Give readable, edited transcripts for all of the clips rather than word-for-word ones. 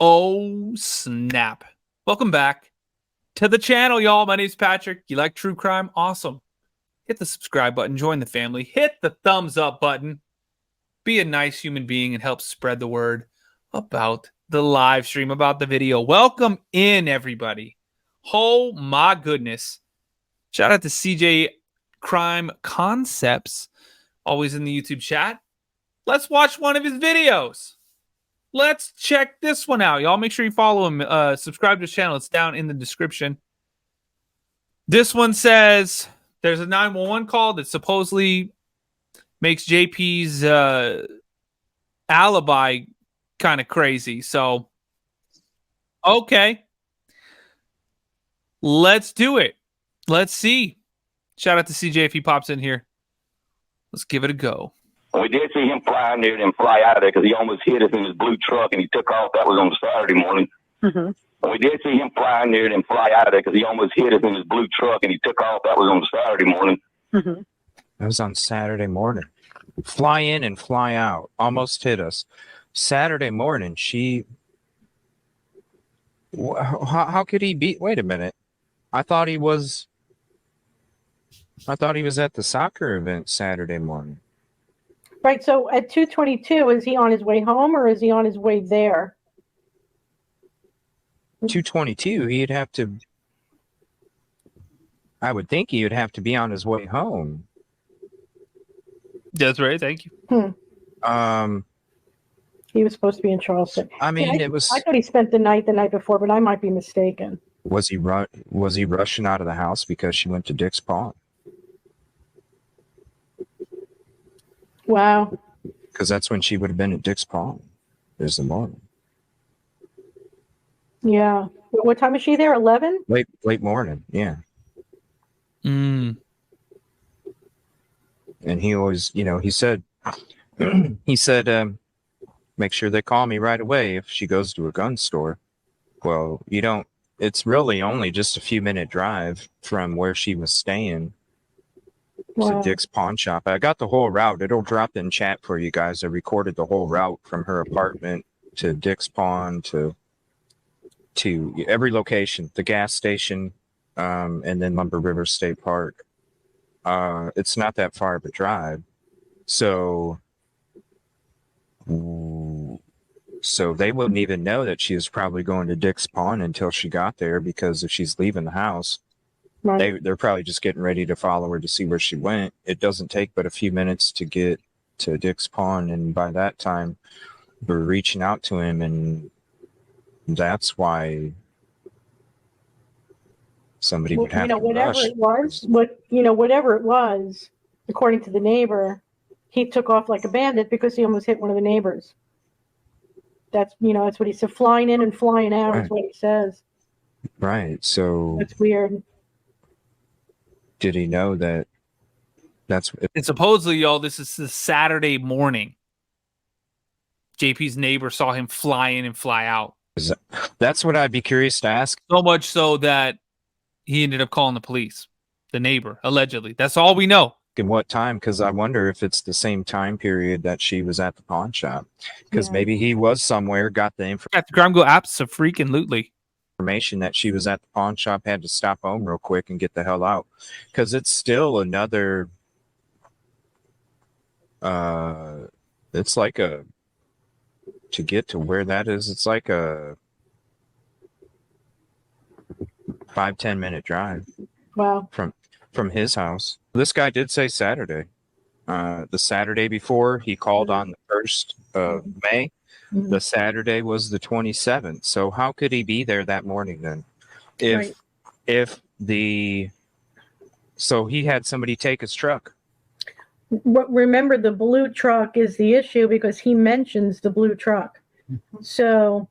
Oh, snap. Welcome back to the channel, y'all. My name's Patrick. You like true crime? Awesome. Hit the subscribe button. Join the family. Hit the thumbs up button. Be a nice human being and help spread the word about the live stream, about the video. Welcome in, everybody. Oh, my goodness. Shout out to CJ Crime Concepts, always in the YouTube chat. Let's watch one of his videos. Let's check this one out, y'all. Make sure you follow him. Subscribe to his channel. It's down in the description. This one says there's a 911 call that supposedly makes JP's alibi kind of crazy. So, okay. Let's do it. Let's see. Shout out to CJ if he pops in here. Let's give it a go. We did see him fly in there and fly out of there because he almost hit us in his blue truck and he took off. That was on Saturday morning. We did see him fly in there and fly out of there because he almost hit us in his blue truck and he took off. That was on Saturday morning. That was on Saturday morning. Fly in and fly out. Almost hit us. Saturday morning, how could he be? Wait a minute. I thought he was at the soccer event Saturday morning. Right, so at 2:22, is he on his way home or is he on his way there? 2:22, I would think he would have to be on his way home. That's right, thank you. He was supposed to be in Charleston. I mean, I thought he spent the night before, but I might be mistaken. Was he rushing out of the house because she went to Dick's Pond? Wow. Because that's when she would have been at Dick's Pond. There's the morning. Yeah. What time is she there? 11? Late morning. Yeah. And he always, he said, make sure they call me right away if she goes to a gun store. Well, it's really only just a few minute drive from where she was staying. Wow. To Dick's Pawn Shop. I got the whole route. It'll drop in chat for you guys. I recorded the whole route from her apartment to Dick's Pawn to every location, the gas station, and then Lumber River State Park. It's not that far of a drive. So they wouldn't even know that she was probably going to Dick's Pawn until she got there, because if she's leaving the house, Right. they're probably just getting ready to follow her to see where she went. It doesn't take but a few minutes to get to Dick's Pawn, and by that time we're reaching out to him, and that's why somebody would have to whatever rush. Whatever it was, according to the neighbor, he took off like a bandit because he almost hit one of the neighbors. That's what he said. Flying in and flying out is what he says. Right. So That's weird. did he know that And supposedly, y'all, this is the Saturday morning. JP's neighbor saw him fly in and fly out. that's what I'd be curious to ask. So much so that he ended up calling the police. The neighbor, allegedly. That's all we know. In what time? Because I wonder if it's the same time period that she was at the pawn shop. Because maybe he was somewhere, got the Got the crime go abso-freaking-lutely. information that she was at the pawn shop, had to stop home real quick and get the hell out. Because it's still another, it's like to get to where that is, it's like a 5-10 minute drive. Wow. From his house. This guy did say Saturday. The Saturday before, he called on the 1st of May. The Saturday was the 27th. So how could he be there that morning then? So he had somebody take his truck. Remember, the blue truck is the issue because he mentions the blue truck. So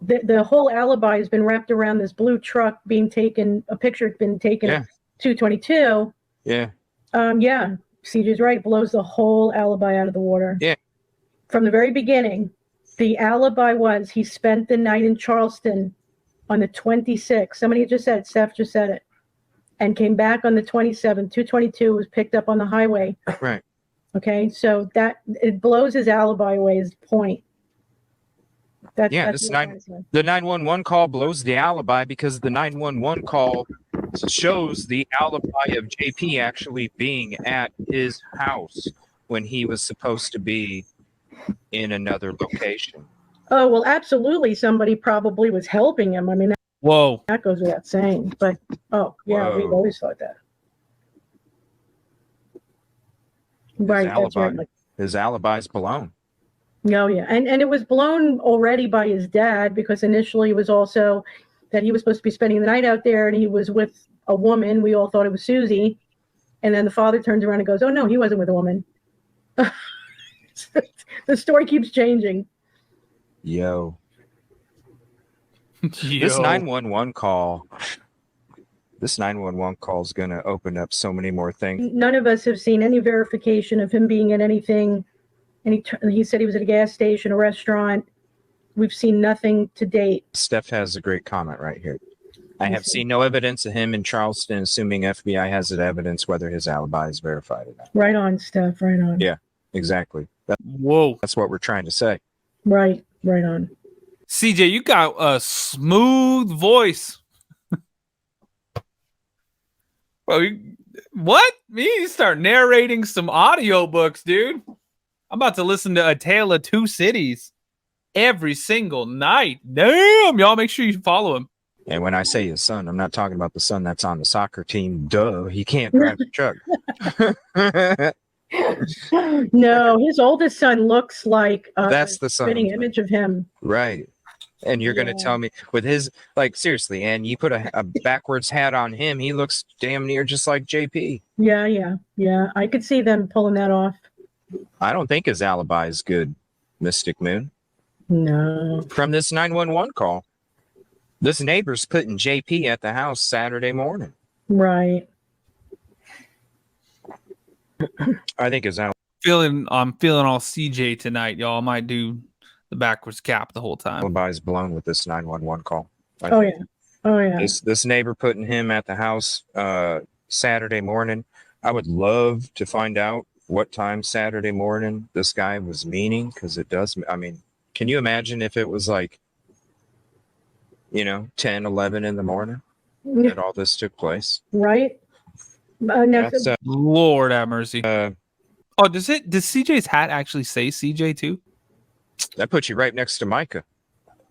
the whole alibi has been wrapped around this blue truck being taken. A picture has been taken at 2:22. Yeah. CJ's right. It blows the whole alibi out of the water. Yeah. From the very beginning, the alibi was he spent the night in Charleston on the 26th. Somebody just said it. Steph just said it. And came back on the 27th. 2:22 was picked up on the highway. Right. Okay. So it blows his alibi away is the point. That's what I said. The 911 call blows the alibi because the 911 call shows the alibi of JP actually being at his house when he was supposed to be in another location. Oh, well, absolutely. Somebody probably was helping him. I mean, Whoa. that goes without saying. But, oh, yeah, Whoa. we've always thought that. Right, that's right. His alibi's blown. Oh, yeah. And it was blown already by his dad because initially it was also that he was supposed to be spending the night out there and he was with a woman. We all thought it was Susie. And then the father turns around and goes, oh, no, he wasn't with a woman. The story keeps changing. Yo. This 911 call is going to open up so many more things. None of us have seen any verification of him being at anything. And he said he was at a gas station, a restaurant. We've seen nothing to date. Steph has a great comment right here. I have seen no evidence of him in Charleston, assuming FBI has the evidence whether his alibi is verified or not. Right on, Steph. Right on. Yeah, exactly. Whoa. That's what we're trying to say. Right on. CJ, you got a smooth voice. Bro, what? You start narrating some audiobooks, dude. I'm about to listen to A Tale of Two Cities every single night. Damn, y'all make sure you follow him. And when I say his son, I'm not talking about the son that's on the soccer team. Duh, he can't drive the truck. No, his oldest son looks like that's the son. spitting image of him. Right. And you're going to tell me with his, like, seriously, and you put a backwards hat on him, he looks damn near just like JP. Yeah. I could see them pulling that off. I don't think his alibi is good, Mystic Moon. No. From this 911 call, this neighbor's putting JP at the house Saturday morning. Right. I think his alibi. I'm feeling all CJ tonight, y'all. I might do the backwards cap the whole time. Alibi is blown with this 911 call. Oh yeah. This neighbor putting him at the house Saturday morning. I would love to find out what time Saturday morning this guy was meaning, because it does. I mean, can you imagine if it was like, 10, 11 in the morning that all this took place? Right. Lord have mercy. Does CJ's hat actually say CJ too? That puts you right next to Mica.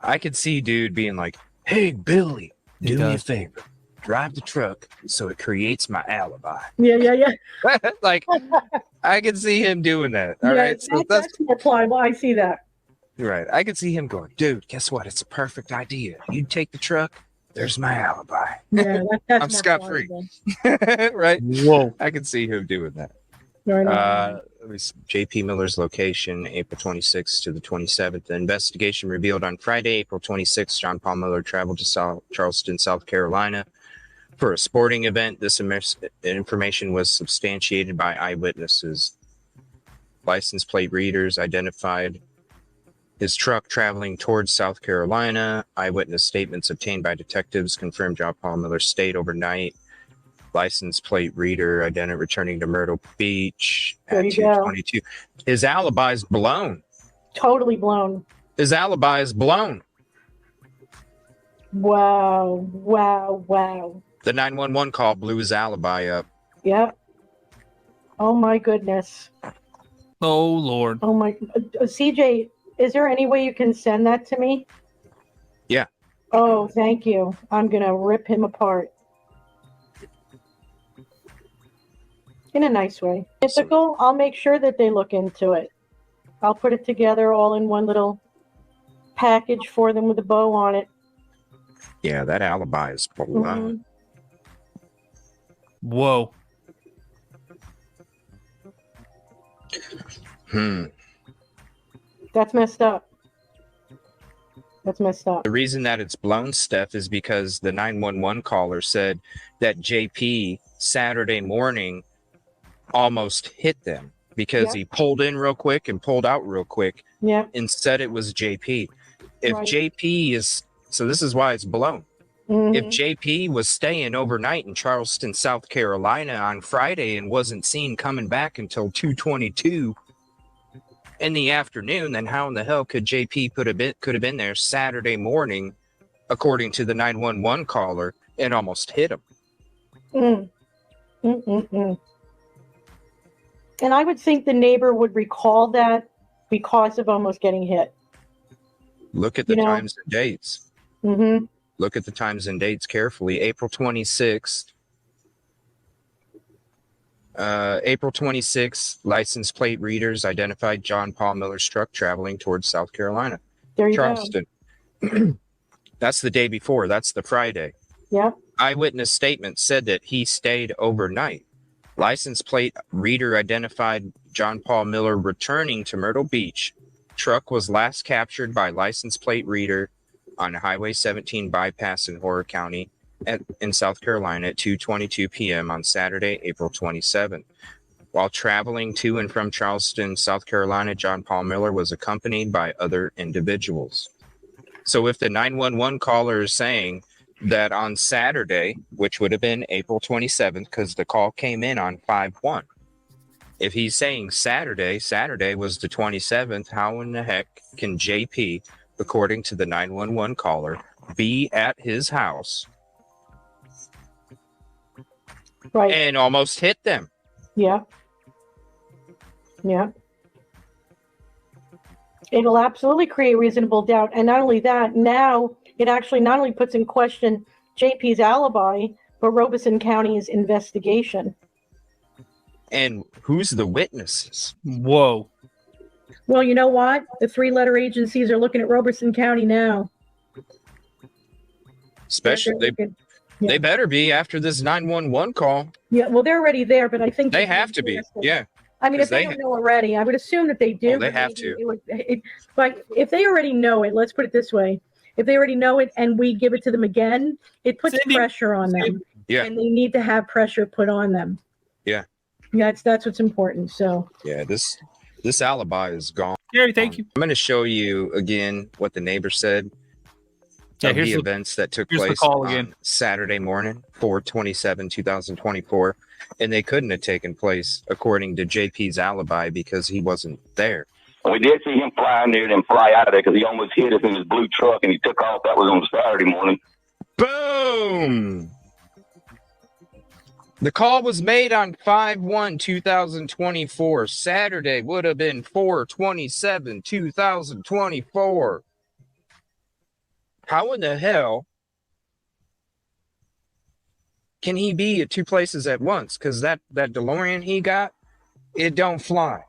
I could see dude being like, hey, Billy, do me a favor. Drive the truck so it creates my alibi. Yeah. Like, I could see him doing that. All right. So that's more plausible. I see that. Right. I could see him going, dude, guess what? It's a perfect idea. You take the truck. There's my alibi. Yeah, that's I'm scot-free. Right? Whoa. I can see him doing that. Right. JP Miller's location, April 26th to the 27th. The investigation revealed on Friday, April 26th, John Paul Miller traveled to Charleston, South Carolina for a sporting event. This information was substantiated by eyewitnesses. License plate readers identified his truck traveling towards South Carolina. Eyewitness statements obtained by detectives confirmed John Paul Miller stayed overnight. License plate reader returning to Myrtle Beach at 2:22. His alibi is blown. Totally blown. His alibi is blown. Wow. The 911 call blew his alibi up. Yep. Oh my goodness. Oh Lord. Oh my. CJ, is there any way you can send that to me? Yeah. Oh, thank you. I'm gonna rip him apart. In a nice way. Mythical, I'll make sure that they look into it. I'll put it together all in one little package for them with a bow on it. Yeah, that alibi is blown. Whoa. That's messed up. The reason that it's blown, Steph, is because the 911 caller said that JP Saturday morning almost hit them because he pulled in real quick and pulled out real quick. Yeah. And said it was JP. If JP is, so this is why it's blown. If JP was staying overnight in Charleston, South Carolina on Friday and wasn't seen coming back until 2:22, in the afternoon, then how in the hell could JP could have been there Saturday morning, according to the 911 caller, and almost hit him? And I would think the neighbor would recall that because of almost getting hit. Look at the times and dates. Mm-hmm. Look at the times and dates carefully. April 26th. April 26th, license plate readers identified John Paul Miller's truck traveling towards South Carolina. There you Charleston. That's the day before. That's the Friday. Yep. Eyewitness statement said that he stayed overnight. License plate reader identified John Paul Miller returning to Myrtle Beach. Truck was last captured by license plate reader on Highway 17 bypass in Horror County in South Carolina at 2:22 p.m. on Saturday, April 27th. While traveling to and from Charleston, South Carolina, John Paul Miller was accompanied by other individuals. So if the 911 caller is saying that on Saturday, which would have been April 27th, because the call came in on 5/1. If he's saying Saturday was the 27th, how in the heck can JP, according to the 911 caller, be at his house and almost hit them? Yeah. It'll absolutely create reasonable doubt. And not only that, now it actually not only puts in question JP's alibi, but Robeson County's investigation. And who's the witnesses? Whoa. Well, you know what? The 3-letter agencies are looking at Robeson County now. Especially, they better be after this 911 call. Yeah, well, they're already there, but I think they have to be. Yeah. I mean, if they don't know already, I would assume that they do. Oh, they have to. But if they already know it, let's put it this way. If they already know it and we give it to them again, it puts pressure on them. Yeah. And they need to have pressure put on them. Yeah. That's what's important. So yeah, this alibi is gone. Gary, thank you. I'm going to show you again what the neighbor said. Yeah, of the events that took place on Saturday morning, 4/27/2024, and they couldn't have taken place according to JP's alibi because he wasn't there. We did see him fly near and fly out of there because he almost hit us in his blue truck and he took off. That was on Saturday morning. Boom! The call was made on 5/1/2024. Saturday would have been 4/27/2024. How in the hell can he be at two places at once? Because that DeLorean he got, it don't fly.